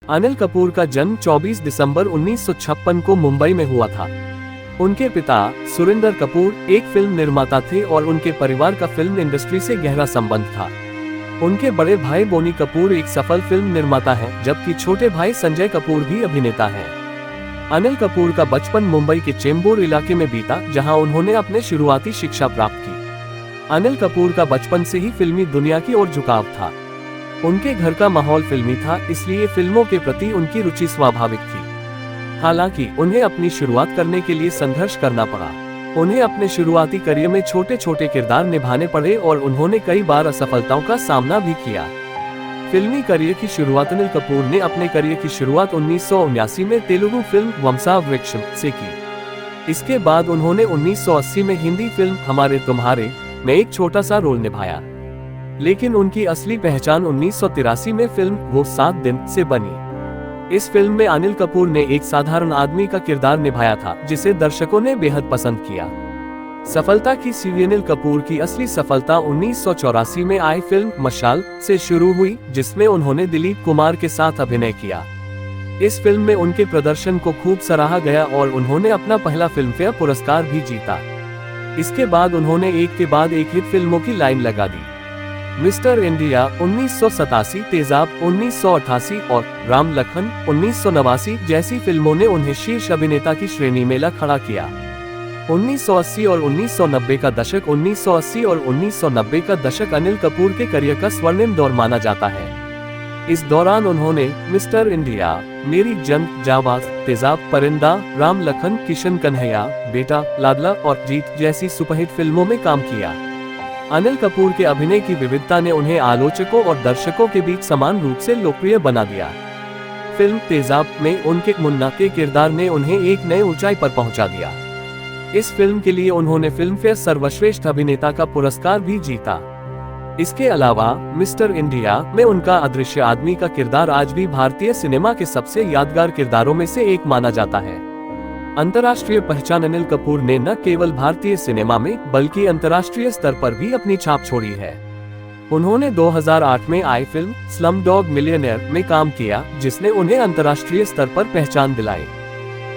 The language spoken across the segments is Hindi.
अनिल कपूर का जन्म 24 दिसंबर 1956 को मुंबई में हुआ था। उनके पिता सुरिंदर कपूर एक फिल्म निर्माता थे और उनके परिवार का फिल्म इंडस्ट्री से गहरा संबंध था। उनके बड़े भाई बोनी कपूर एक सफल फिल्म निर्माता हैं, जबकि छोटे भाई संजय कपूर भी अभिनेता हैं। अनिल कपूर का बचपन मुंबई के चेंबूर इलाके में बीता, जहां उन्होंने अपने शुरुआती शिक्षा प्राप्त की। अनिल कपूर का बचपन से ही फिल्मी दुनिया की ओर झुकाव था। उनके घर का माहौल फिल्मी था, इसलिए फिल्मों के प्रति उनकी रुचि स्वाभाविक थी। हालांकि उन्हें अपनी शुरुआत करने के लिए संघर्ष करना पड़ा। उन्हें अपने शुरुआती करियर में छोटे छोटे किरदार निभाने पड़े और उन्होंने कई बार असफलताओं का सामना भी किया। फिल्मी करियर की शुरुआत अनिल कपूर ने अपने करियर की शुरुआत 1979 में तेलुगु फिल्म वंशावृक्षम से की। इसके बाद उन्होंने 1980 में हिंदी फिल्म हमारे तुम्हारे में एक छोटा सा रोल निभाया, लेकिन उनकी असली पहचान 1983 में फिल्म वो 7 दिन से बनी। इस फिल्म में अनिल कपूर ने एक साधारण आदमी का किरदार निभाया था, जिसे दर्शकों ने बेहद पसंद किया। सफलता की सीढ़ी अनिल कपूर की असली सफलता 1984 में आई फिल्म मशाल से शुरू हुई, जिसमें उन्होंने दिलीप कुमार के साथ अभिनय किया। इस फिल्म में उनके प्रदर्शन को खूब सराहा गया और उन्होंने अपना पहला फिल्मफेयर पुरस्कार भी जीता। इसके बाद उन्होंने एक के बाद एक हिट फिल्मों की लाइन लगा दी। मिस्टर इंडिया 1987, तेजाब 1988 और राम लखन 1989 जैसी फिल्मों ने उन्हें शीर्ष अभिनेता की श्रेणी में ला खड़ा किया। 1980 और 1990 का दशक 1980 और 1990 का दशक अनिल कपूर के करियर का स्वर्णिम दौर माना जाता है। इस दौरान उन्होंने मिस्टर इंडिया, मेरी जंग, जाबाज, तेजाब, परिंदा, राम लखन, किशन कन्हैया, बेटा, लाडला और जीत जैसी सुपरहिट फिल्मों में काम किया। अनिल कपूर के अभिनय की विविधता ने उन्हें आलोचकों और दर्शकों के बीच समान रूप से लोकप्रिय बना दिया। फिल्म तेजाब में उनके मुन्ना के किरदार ने उन्हें एक नए ऊंचाई पर पहुंचा दिया। इस फिल्म के लिए उन्होंने फिल्मफेयर सर्वश्रेष्ठ अभिनेता का पुरस्कार भी जीता। इसके अलावा मिस्टर इंडिया में उनका अदृश्य आदमी का किरदार आज भी भारतीय सिनेमा के सबसे यादगार किरदारों में से एक माना जाता है। अंतर्राष्ट्रीय पहचान अनिल कपूर ने न केवल भारतीय सिनेमा में बल्कि अंतर्राष्ट्रीय स्तर पर भी अपनी छाप छोड़ी है। उन्होंने 2008 में आई फिल्म स्लमडॉग मिलियनेयर में काम किया, जिसने उन्हें अंतर्राष्ट्रीय स्तर पर पहचान दिलाई।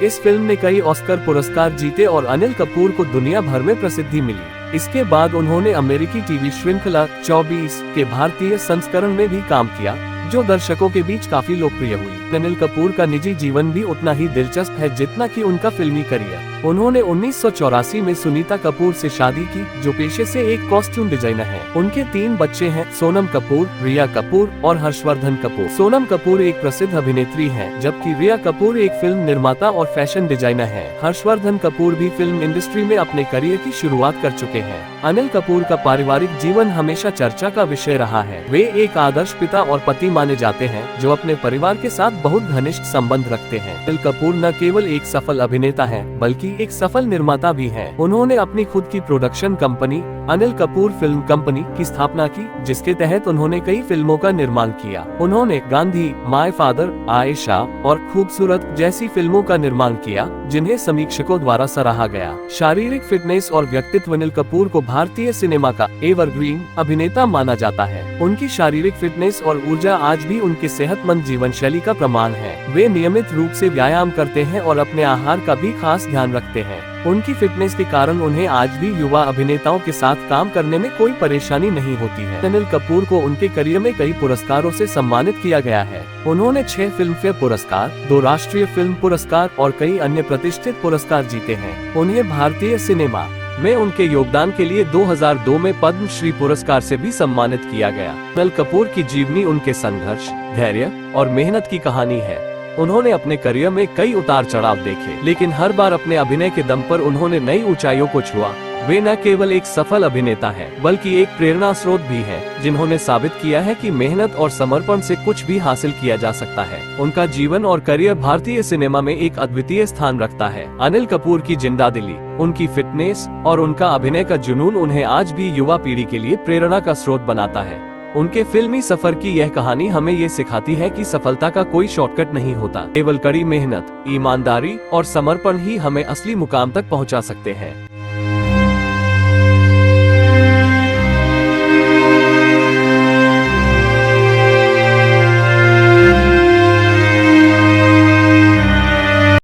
इस फिल्म ने कई ऑस्कर पुरस्कार जीते और अनिल कपूर को दुनिया भर में प्रसिद्धि मिली। इसके बाद उन्होंने अमेरिकी टीवी श्रृंखला 24 के भारतीय संस्करण में भी काम किया, जो दर्शकों के बीच काफी लोकप्रिय हुई। अनिल कपूर का निजी जीवन भी उतना ही दिलचस्प है जितना कि उनका फिल्मी करियर। उन्होंने 1984 में सुनीता कपूर से शादी की, जो पेशे से एक कॉस्ट्यूम डिजाइनर है। उनके 3 बच्चे हैं, सोनम कपूर, रिया कपूर और हर्षवर्धन कपूर। सोनम कपूर एक प्रसिद्ध अभिनेत्री है, जबकि रिया कपूर एक फिल्म निर्माता और फैशन डिजाइनर है। हर्षवर्धन कपूर भी फिल्म इंडस्ट्री में अपने करियर की शुरुआत कर चुके हैं। अनिल कपूर का पारिवारिक जीवन हमेशा चर्चा का विषय रहा है। वे एक आदर्श पिता और पति माने जाते हैं, जो अपने परिवार के साथ बहुत घनिष्ठ संबंध रखते हैं। अनिल कपूर न केवल एक सफल अभिनेता है, बल्कि एक सफल निर्माता भी है। उन्होंने अपनी खुद की production company Anil Kapoor film company की स्थापना की, जिसके तहत उन्होंने कई फिल्मों का निर्माण किया। उन्होंने गांधी, माय फादर, आयशा और खूबसूरत जैसी फिल्मों का निर्माण किया, जिन्हें समीक्षकों द्वारा सराहा गया। शारीरिक फिटनेस और व्यक्तित्व अनिल कपूर को भारतीय सिनेमा का एवरग्रीन अभिनेता माना जाता है। उनकी शारीरिक फिटनेस और ऊर्जा आज भी उनके सेहतमंद जीवन शैली का प्रमाण है। वे नियमित रूप से व्यायाम करते हैं और अपने आहार का भी खास ध्यान रखते हैं। उनकी फिटनेस के कारण उन्हें आज भी युवा अभिनेताओं के साथ काम करने में कोई परेशानी नहीं होती है। अनिल कपूर को उनके करियर में कई पुरस्कारों से सम्मानित किया गया है। उन्होंने 6 फिल्मफेयर पुरस्कार, 2 राष्ट्रीय फिल्म पुरस्कार और कई अन्य प्रतिष्ठित पुरस्कार जीते हैं। उन्हें भारतीय सिनेमा में उनके योगदान के लिए 2002 में पद्म श्री पुरस्कार से भी सम्मानित किया गया। अनिल कपूर की जीवनी उनके संघर्ष, धैर्य और मेहनत की कहानी है। उन्होंने अपने करियर में कई उतार चढ़ाव देखे, लेकिन हर बार अपने अभिनय के दम पर उन्होंने नई ऊंचाइयों को छुआ। वे न केवल एक सफल अभिनेता हैं, बल्कि एक प्रेरणा स्रोत भी हैं, जिन्होंने साबित किया है कि मेहनत और समर्पण से कुछ भी हासिल किया जा सकता है। उनका जीवन और करियर भारतीय सिनेमा में एक अद्वितीय स्थान रखता है। अनिल कपूर की जिंदादिली, उनकी फिटनेस और उनका अभिनय का जुनून उन्हें आज भी युवा पीढ़ी के लिए प्रेरणा का स्रोत बनाता है। उनके फिल्मी सफर की यह कहानी हमें ये सिखाती है कि सफलता का कोई शॉर्टकट नहीं होता। केवल कड़ी मेहनत, ईमानदारी और समर्पण ही हमें असली मुकाम तक पहुंचा सकते हैं।